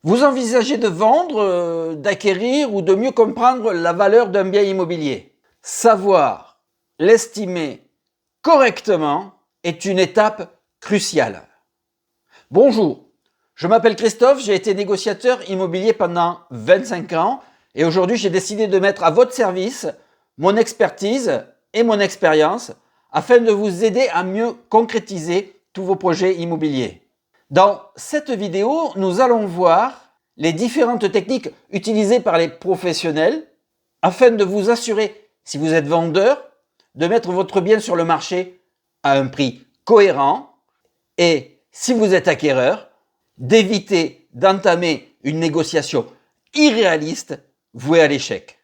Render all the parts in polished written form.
Vous envisagez de vendre, d'acquérir ou de mieux comprendre la valeur d'un bien immobilier. Savoir l'estimer correctement est une étape cruciale. Bonjour, je m'appelle Christophe, j'ai été négociateur immobilier pendant 25 ans et aujourd'hui j'ai décidé de mettre à votre service mon expertise et mon expérience afin de vous aider à mieux concrétiser tous vos projets immobiliers. Dans cette vidéo, nous allons voir les différentes techniques utilisées par les professionnels afin de vous assurer, si vous êtes vendeur, de mettre votre bien sur le marché à un prix cohérent et, si vous êtes acquéreur, d'éviter d'entamer une négociation irréaliste vouée à l'échec.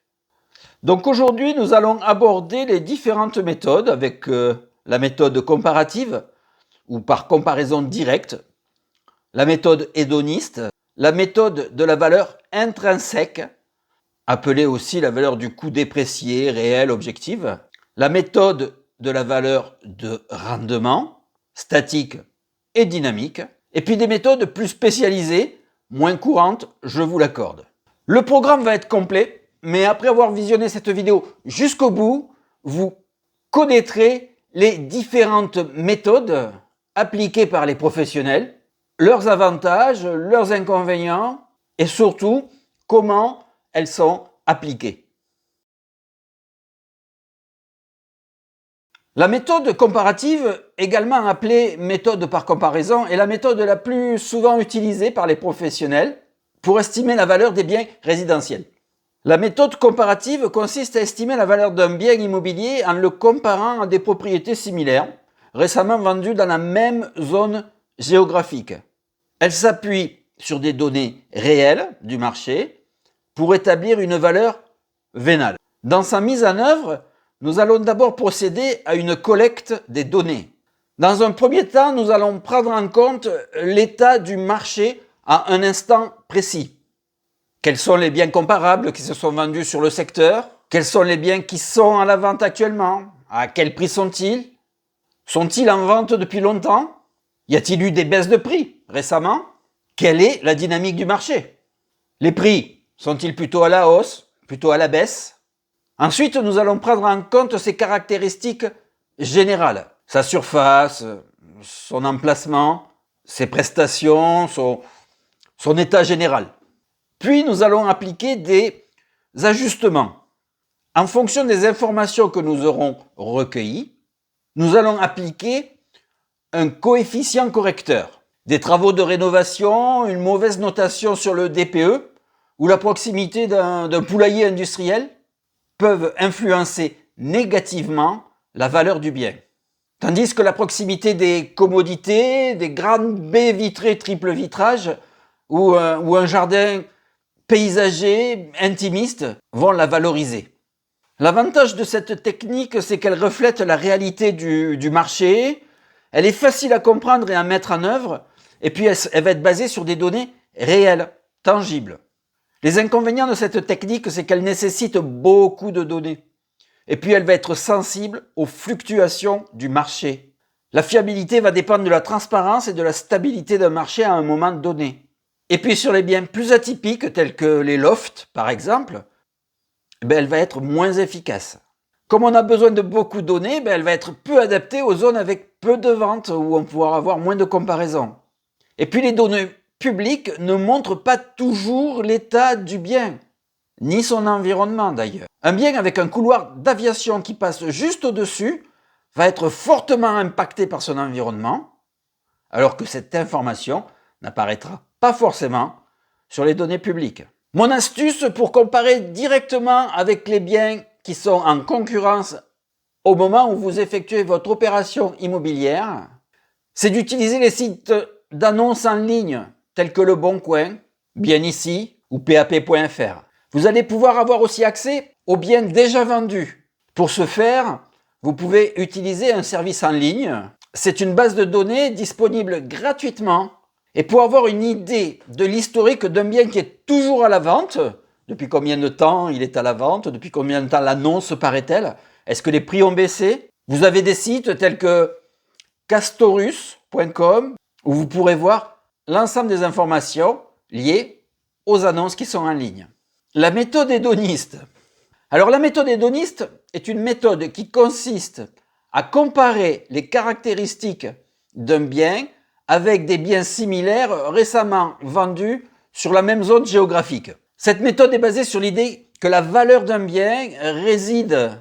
Donc aujourd'hui, nous allons aborder les différentes méthodes avec la méthode comparative ou par comparaison directe, la méthode hédoniste, la méthode de la valeur intrinsèque, appelée aussi la valeur du coût déprécié, réel, objective, la méthode de la valeur de rendement, statique et dynamique, et puis des méthodes plus spécialisées, moins courantes, je vous l'accorde. Le programme va être complet, mais après avoir visionné cette vidéo jusqu'au bout, vous connaîtrez les différentes méthodes appliquées par les professionnels, leurs avantages, leurs inconvénients et surtout comment elles sont appliquées. La méthode comparative, également appelée méthode par comparaison, est la méthode la plus souvent utilisée par les professionnels pour estimer la valeur des biens résidentiels. La méthode comparative consiste à estimer la valeur d'un bien immobilier en le comparant à des propriétés similaires, récemment vendues dans la même zone géographique. Elle s'appuie sur des données réelles du marché pour établir une valeur vénale. Dans sa mise en œuvre, nous allons d'abord procéder à une collecte des données. Dans un premier temps, nous allons prendre en compte l'état du marché à un instant précis. Quels sont les biens comparables qui se sont vendus sur le secteur? Quels sont les biens qui sont à la vente actuellement? À quel prix sont-ils? Sont-ils en vente depuis longtemps? Y a-t-il eu des baisses de prix récemment? Quelle est la dynamique du marché? Les prix sont-ils plutôt à la hausse, plutôt à la baisse? Ensuite, nous allons prendre en compte ses caractéristiques générales. Sa surface, son emplacement, ses prestations, son état général. Puis, nous allons appliquer des ajustements. En fonction des informations que nous aurons recueillies, nous allons appliquer un coefficient correcteur. Des travaux de rénovation, une mauvaise notation sur le DPE ou la proximité d'un poulailler industriel peuvent influencer négativement la valeur du bien. Tandis que la proximité des commodités, des grandes baies vitrées triple vitrage ou un jardin paysager, intimiste, vont la valoriser. L'avantage de cette technique, c'est qu'elle reflète la réalité du marché, elle est facile à comprendre et à mettre en œuvre, et puis elle va être basée sur des données réelles, tangibles. Les inconvénients de cette technique, c'est qu'elle nécessite beaucoup de données. Et puis elle va être sensible aux fluctuations du marché. La fiabilité va dépendre de la transparence et de la stabilité d'un marché à un moment donné. Et puis sur les biens plus atypiques, tels que les lofts par exemple, elle va être moins efficace. Comme on a besoin de beaucoup de données, elle va être peu adaptée aux zones avec peu de ventes où on pourra avoir moins de comparaisons. Et puis les données publiques ne montrent pas toujours l'état du bien, ni son environnement d'ailleurs. Un bien avec un couloir d'aviation qui passe juste au-dessus va être fortement impacté par son environnement, alors que cette information n'apparaîtra pas forcément sur les données publiques. Mon astuce pour comparer directement avec les biens qui sont en concurrence au moment où vous effectuez votre opération immobilière, c'est d'utiliser les sites d'annonces en ligne tels que Le Bon Coin, Bien Ici ou PAP.fr. Vous allez pouvoir avoir aussi accès aux biens déjà vendus. Pour ce faire, vous pouvez utiliser un service en ligne. C'est une base de données disponible gratuitement. Et pour avoir une idée de l'historique d'un bien qui est toujours à la vente, depuis combien de temps il est à la vente, depuis combien de temps l'annonce paraît-elle, est-ce que les prix ont baissé? Vous avez des sites tels que castorus.com où vous pourrez voir l'ensemble des informations liées aux annonces qui sont en ligne. La méthode hédoniste. Alors la méthode hédoniste est une méthode qui consiste à comparer les caractéristiques d'un bien avec des biens similaires récemment vendus sur la même zone géographique. Cette méthode est basée sur l'idée que la valeur d'un bien réside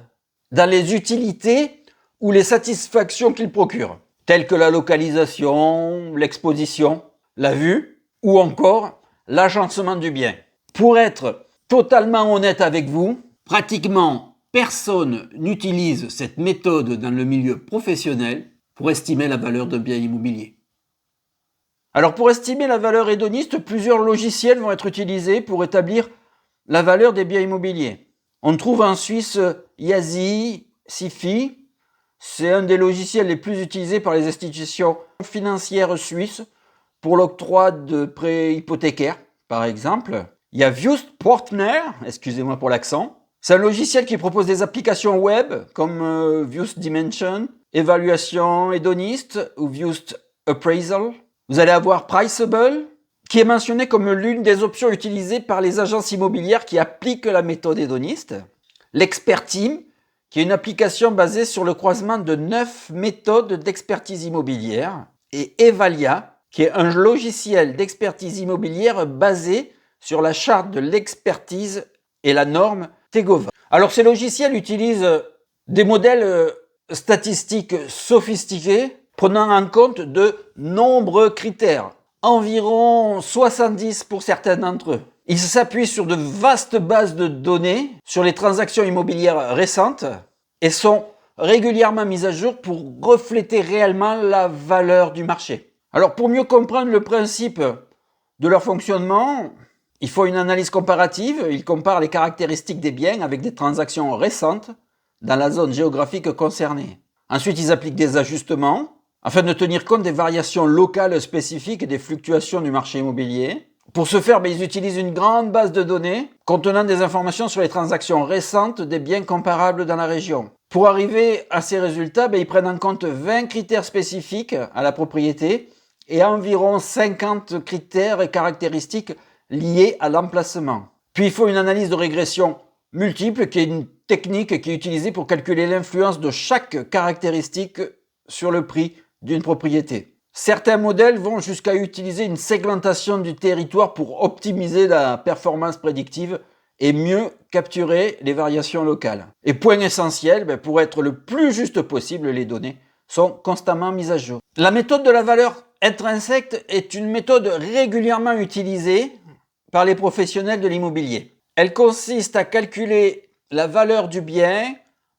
dans les utilités ou les satisfactions qu'il procure, telles que la localisation, l'exposition, la vue ou encore l'agencement du bien. Pour être totalement honnête avec vous, pratiquement personne n'utilise cette méthode dans le milieu professionnel pour estimer la valeur d'un bien immobilier. Alors pour estimer la valeur hédoniste, plusieurs logiciels vont être utilisés pour établir la valeur des biens immobiliers. On trouve en Suisse Yazi, Sifi. C'est un des logiciels les plus utilisés par les institutions financières suisses pour l'octroi de prêts hypothécaires, par exemple. Il y a Wüest Partner, excusez-moi pour l'accent. C'est un logiciel qui propose des applications web comme Wüest Dimension, évaluation hédoniste ou Wüest Appraisal. Vous allez avoir Priceable, qui est mentionné comme l'une des options utilisées par les agences immobilières qui appliquent la méthode hédoniste. L'Experteam, qui est une application basée sur le croisement de 9 méthodes d'expertise immobilière. Et Evalia, qui est un logiciel d'expertise immobilière basé sur la charte de l'expertise et la norme Tegova. Alors ces logiciels utilisent des modèles statistiques sophistiqués prenant en compte de nombreux critères, environ 70 pour certains d'entre eux. Ils s'appuient sur de vastes bases de données sur les transactions immobilières récentes et sont régulièrement mises à jour pour refléter réellement la valeur du marché. Alors pour mieux comprendre le principe de leur fonctionnement, il faut une analyse comparative. Ils comparent les caractéristiques des biens avec des transactions récentes dans la zone géographique concernée. Ensuite, ils appliquent des ajustements afin de tenir compte des variations locales spécifiques et des fluctuations du marché immobilier. Pour ce faire, ils utilisent une grande base de données contenant des informations sur les transactions récentes des biens comparables dans la région. Pour arriver à ces résultats, ils prennent en compte 20 critères spécifiques à la propriété et environ 50 critères et caractéristiques liés à l'emplacement. Puis il faut une analyse de régression multiple, qui est une technique qui est utilisée pour calculer l'influence de chaque caractéristique sur le prix d'une propriété. Certains modèles vont jusqu'à utiliser une segmentation du territoire pour optimiser la performance prédictive et mieux capturer les variations locales. Et point essentiel, pour être le plus juste possible, les données sont constamment mises à jour. La méthode de la valeur intrinsèque est une méthode régulièrement utilisée par les professionnels de l'immobilier. Elle consiste à calculer la valeur du bien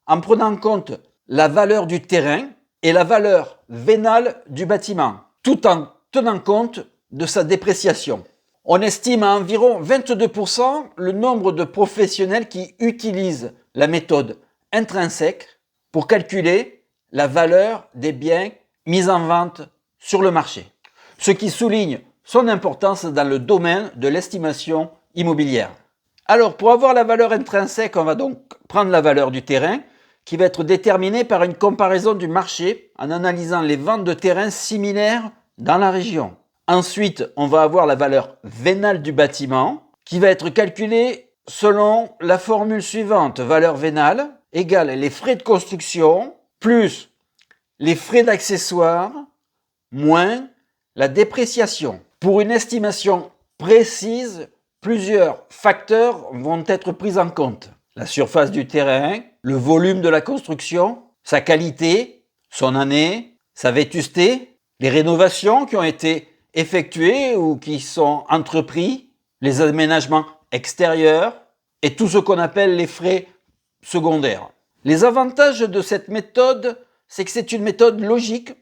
en prenant en compte la valeur du terrain et la valeur vénale du bâtiment, tout en tenant compte de sa dépréciation. On estime à environ 22% le nombre de professionnels qui utilisent la méthode intrinsèque pour calculer la valeur des biens mis en vente sur le marché, ce qui souligne son importance dans le domaine de l'estimation immobilière. Alors, pour avoir la valeur intrinsèque, on va donc prendre la valeur du terrain, qui va être déterminée par une comparaison du marché en analysant les ventes de terrains similaires dans la région. Ensuite, on va avoir la valeur vénale du bâtiment, qui va être calculée selon la formule suivante. Valeur vénale égale les frais de construction plus les frais d'accessoires moins la dépréciation. Pour une estimation précise, plusieurs facteurs vont être pris en compte. La surface du terrain, le volume de la construction, sa qualité, son année, sa vétusté, les rénovations qui ont été effectuées ou qui sont entrepris, les aménagements extérieurs et tout ce qu'on appelle les frais secondaires. Les avantages de cette méthode, c'est que c'est une méthode logique,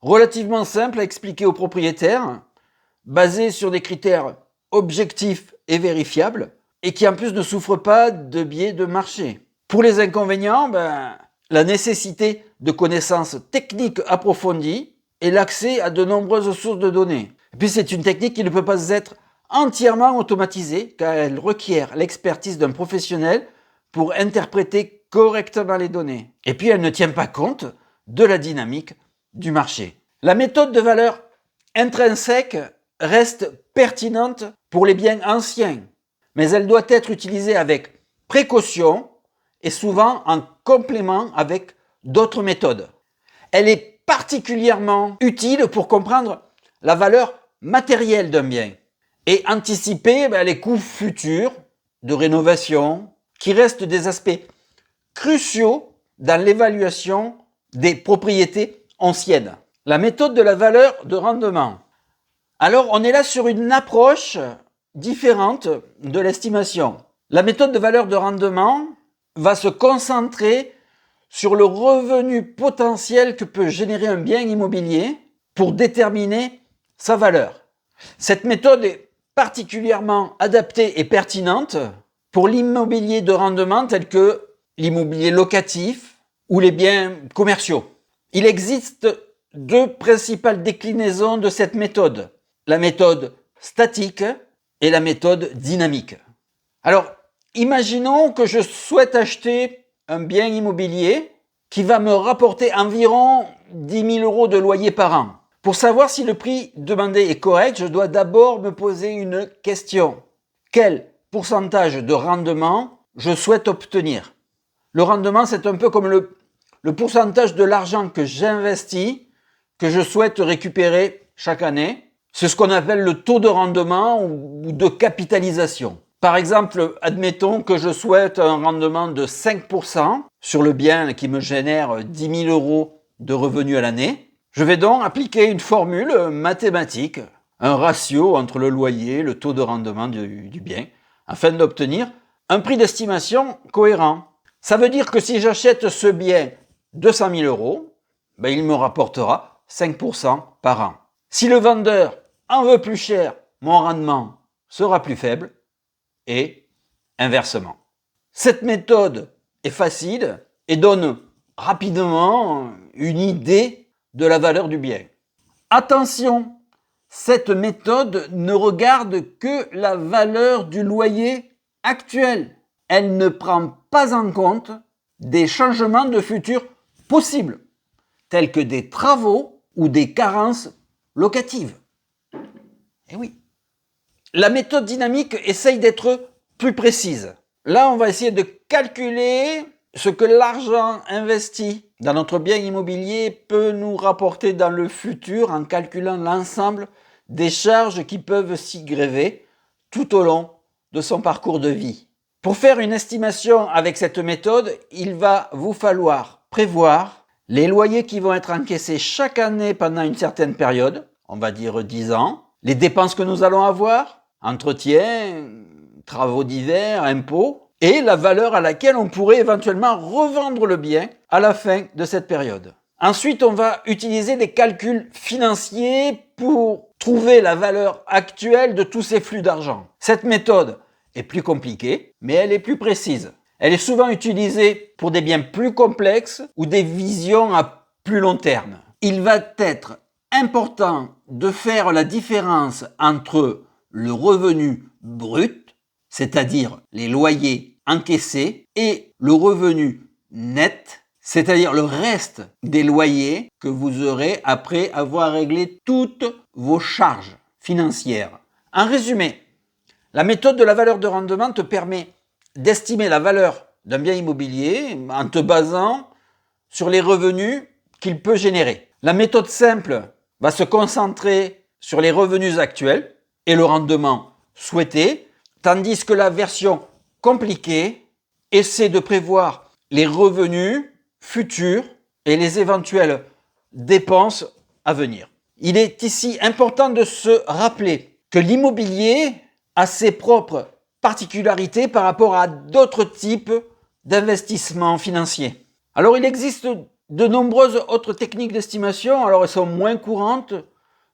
relativement simple à expliquer aux propriétaires, basée sur des critères objectifs et vérifiables, et qui en plus ne souffre pas de biais de marché. Pour les inconvénients, la nécessité de connaissances techniques approfondies et l'accès à de nombreuses sources de données. Et puis c'est une technique qui ne peut pas être entièrement automatisée, car elle requiert l'expertise d'un professionnel pour interpréter correctement les données. Et puis elle ne tient pas compte de la dynamique du marché. La méthode de valeur intrinsèque reste pertinente pour les biens anciens, mais elle doit être utilisée avec précaution et souvent en complément avec d'autres méthodes. Elle est particulièrement utile pour comprendre la valeur matérielle d'un bien et anticiper les coûts futurs de rénovation qui restent des aspects cruciaux dans l'évaluation des propriétés anciennes. La méthode de la valeur de rendement. Alors, on est là sur une approche différente de l'estimation. La méthode de valeur de rendement va se concentrer sur le revenu potentiel que peut générer un bien immobilier pour déterminer sa valeur. Cette méthode est particulièrement adaptée et pertinente pour l'immobilier de rendement tel que l'immobilier locatif ou les biens commerciaux. Il existe deux principales déclinaisons de cette méthode, la méthode statique et la méthode dynamique. Alors, imaginons que je souhaite acheter un bien immobilier qui va me rapporter environ 10 000 € de loyer par an. Pour savoir si le prix demandé est correct, je dois d'abord me poser une question. Quel pourcentage de rendement je souhaite obtenir? Le rendement, c'est un peu comme le pourcentage de l'argent que j'investis, que je souhaite récupérer chaque année. C'est ce qu'on appelle le taux de rendement ou de capitalisation. Par exemple, admettons que je souhaite un rendement de 5% sur le bien qui me génère 10 000 € de revenus à l'année. Je vais donc appliquer une formule mathématique, un ratio entre le loyer et le taux de rendement du bien, afin d'obtenir un prix d'estimation cohérent. Ça veut dire que si j'achète ce bien 200 000 €, il me rapportera 5% par an. Si le vendeur en veut plus cher, mon rendement sera plus faible et inversement. Cette méthode est facile et donne rapidement une idée de la valeur du bien. Attention, cette méthode ne regarde que la valeur du loyer actuel. Elle ne prend pas en compte des changements de futur possibles, tels que des travaux ou des carences locatives. Eh oui. La méthode dynamique essaye d'être plus précise. Là, on va essayer de calculer ce que l'argent investi dans notre bien immobilier peut nous rapporter dans le futur en calculant l'ensemble des charges qui peuvent s'y gréver tout au long de son parcours de vie. Pour faire une estimation avec cette méthode, il va vous falloir prévoir les loyers qui vont être encaissés chaque année pendant une certaine période, on va dire 10 ans, les dépenses que nous allons avoir, entretien, travaux divers, impôts, et la valeur à laquelle on pourrait éventuellement revendre le bien à la fin de cette période. Ensuite, on va utiliser des calculs financiers pour trouver la valeur actuelle de tous ces flux d'argent. Cette méthode est plus compliquée, mais elle est plus précise. Elle est souvent utilisée pour des biens plus complexes ou des visions à plus long terme. Il va être important de faire la différence entre le revenu brut, c'est-à-dire les loyers encaissés, et le revenu net, c'est-à-dire le reste des loyers que vous aurez après avoir réglé toutes vos charges financières. En résumé, la méthode de la valeur de rendement te permet d'estimer la valeur d'un bien immobilier en te basant sur les revenus qu'il peut générer. La méthode simple va se concentrer sur les revenus actuels et le rendement souhaité, tandis que la version compliquée essaie de prévoir les revenus futurs et les éventuelles dépenses à venir. Il est ici important de se rappeler que l'immobilier a ses propres particularités par rapport à d'autres types d'investissements financiers. Alors il existe de nombreuses autres techniques d'estimation, alors elles sont moins courantes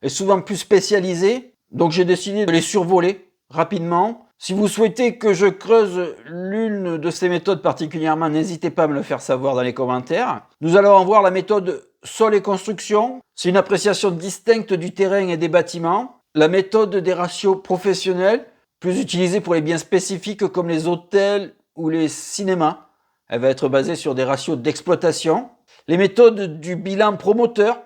et souvent plus spécialisées, donc j'ai décidé de les survoler rapidement. Si vous souhaitez que je creuse l'une de ces méthodes particulièrement, n'hésitez pas à me le faire savoir dans les commentaires. Nous allons en voir la méthode sol et construction. C'est une appréciation distincte du terrain et des bâtiments. La méthode des ratios professionnels, plus utilisée pour les biens spécifiques comme les hôtels ou les cinémas. Elle va être basée sur des ratios d'exploitation. Les méthodes du bilan promoteur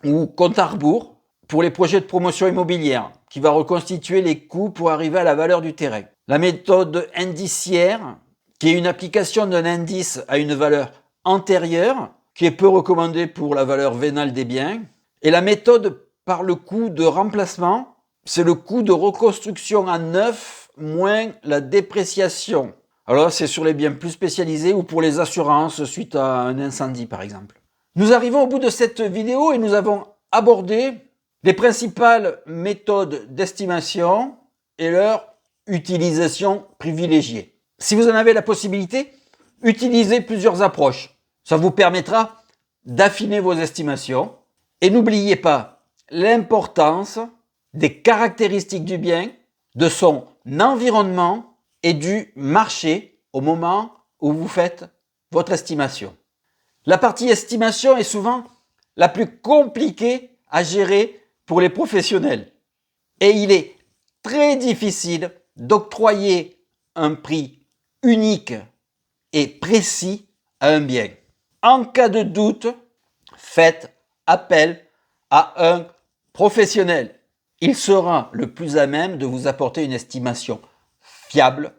ou compte à rebours, pour les projets de promotion immobilière, qui va reconstituer les coûts pour arriver à la valeur du terrain. La méthode indiciaire, qui est une application d'un indice à une valeur antérieure, qui est peu recommandée pour la valeur vénale des biens. Et la méthode par le coût de remplacement, c'est le coût de reconstruction à neuf moins la dépréciation. Alors c'est sur les biens plus spécialisés ou pour les assurances suite à un incendie par exemple. Nous arrivons au bout de cette vidéo et nous avons abordé les principales méthodes d'estimation et leur utilisation privilégiée. Si vous en avez la possibilité, utilisez plusieurs approches. Ça vous permettra d'affiner vos estimations. Et n'oubliez pas l'importance des caractéristiques du bien, de son environnement et du marché au moment où vous faites votre estimation. La partie estimation est souvent la plus compliquée à gérer pour les professionnels. Et il est très difficile d'octroyer un prix unique et précis à un bien. En cas de doute, faites appel à un professionnel. Il sera le plus à même de vous apporter une estimation fiable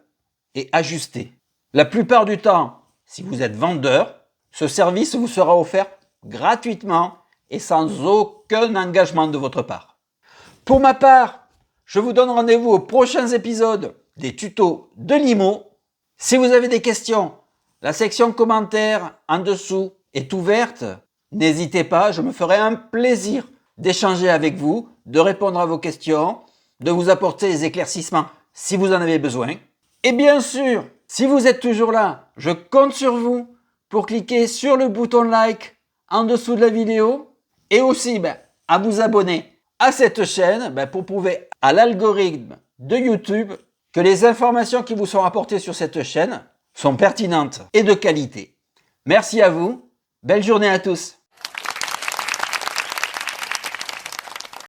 et ajustée. La plupart du temps, si vous êtes vendeur, ce service vous sera offert gratuitement et sans aucun engagement de votre part. Pour ma part, je vous donne rendez-vous aux prochains épisodes des tutos de l'IMO. Si vous avez des questions, la section commentaires en dessous est ouverte. N'hésitez pas, je me ferai un plaisir d'échanger avec vous, de répondre à vos questions, de vous apporter des éclaircissements si vous en avez besoin. Et bien sûr, si vous êtes toujours là, je compte sur vous pour cliquer sur le bouton like en dessous de la vidéo et aussi à vous abonner à cette chaîne pour prouver à l'algorithme de YouTube que les informations qui vous sont apportées sur cette chaîne sont pertinentes et de qualité. Merci à vous, belle journée à tous.